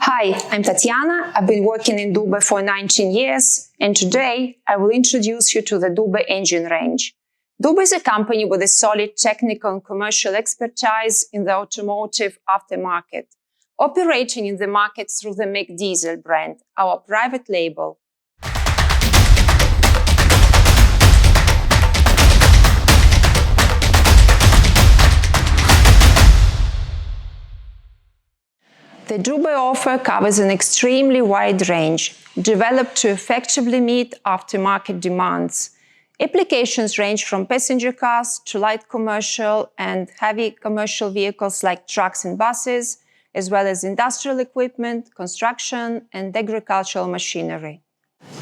Hi, I'm Tatiana. I've been working in Dubhe for 19 years, and today I will introduce you to the Dubhe engine range. Dubhe is a company with a solid technical and commercial expertise in the automotive aftermarket, operating in the market through the Mac Diesel brand, our private label. The Dubhe offer covers an extremely wide range, developed to effectively meet aftermarket demands. Applications range from passenger cars to light commercial and heavy commercial vehicles like trucks and buses, as well as industrial equipment, construction, and agricultural machinery.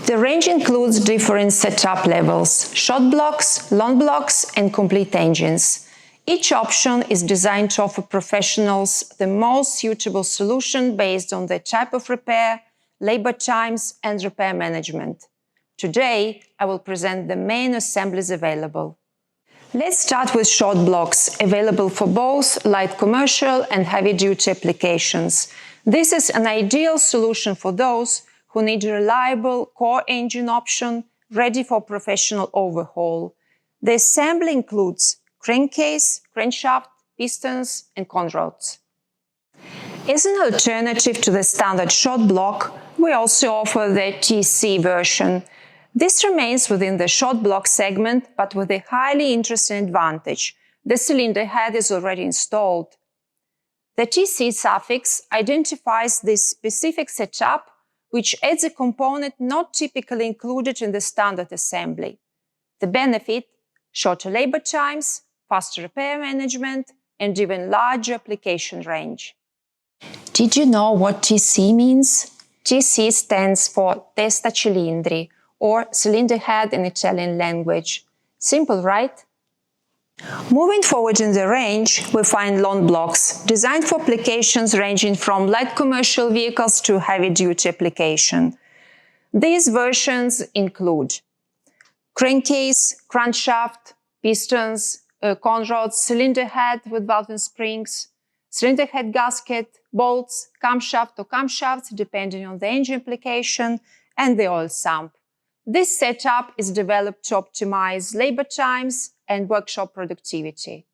The range includes different setup levels: short blocks, long blocks, and complete engines. Each option is designed to offer professionals the most suitable solution based on the type of repair, labor times, and repair management. Today, I will present the main assemblies available. Let's start with short blocks, available for both light commercial and heavy-duty applications. This is an ideal solution for those who need a reliable core engine option ready for professional overhaul. The assembly includes crankcase, crankshaft, pistons, and conrods. As an alternative to the standard short block, we also offer the TC version. This remains within the short block segment, but with a highly interesting advantage: the cylinder head is already installed. The TC suffix identifies this specific setup, which adds a component not typically included in the standard assembly. The benefit: shorter labor times, faster repair management, and even larger application range. Did you know what TC means? TC stands for testa cilindri, or cylinder head in Italian language. Simple, right? Moving forward in the range, we find long blocks, designed for applications ranging from light commercial vehicles to heavy-duty application. These versions include crankcase, crankshaft, pistons, conrods, cylinder head with valve and springs, cylinder head gasket, bolts, camshaft or camshafts depending on the engine application, and the oil sump. This setup is developed to optimize labor times and workshop productivity.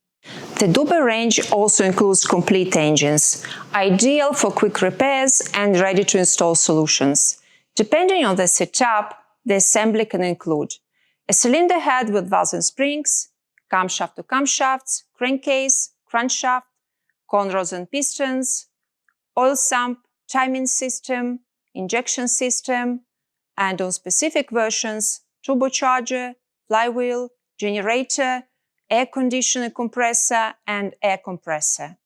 The Dubhe range also includes complete engines, ideal for quick repairs and ready-to-install solutions. Depending on the setup, the assembly can include a cylinder head with valves and springs, camshaft or camshafts, crankcase, crankshaft, conrods and pistons, oil sump, timing system, injection system, and on specific versions, turbocharger, flywheel, generator, air conditioner compressor, and air compressor.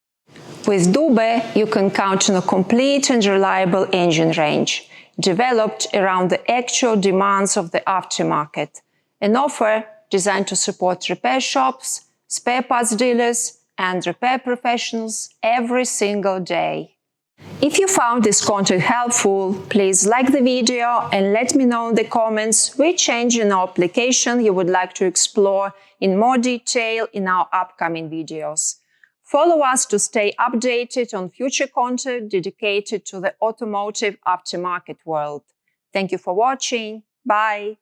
With Dubhe, you can count on a complete and reliable engine range, developed around the actual demands of the aftermarket, an offer designed to support repair shops, spare parts dealers, and repair professionals every single day. If you found this content helpful, please like the video and let me know in the comments which engine or application you would like to explore in more detail in our upcoming videos. Follow us to stay updated on future content dedicated to the automotive aftermarket world. Thank you for watching. Bye!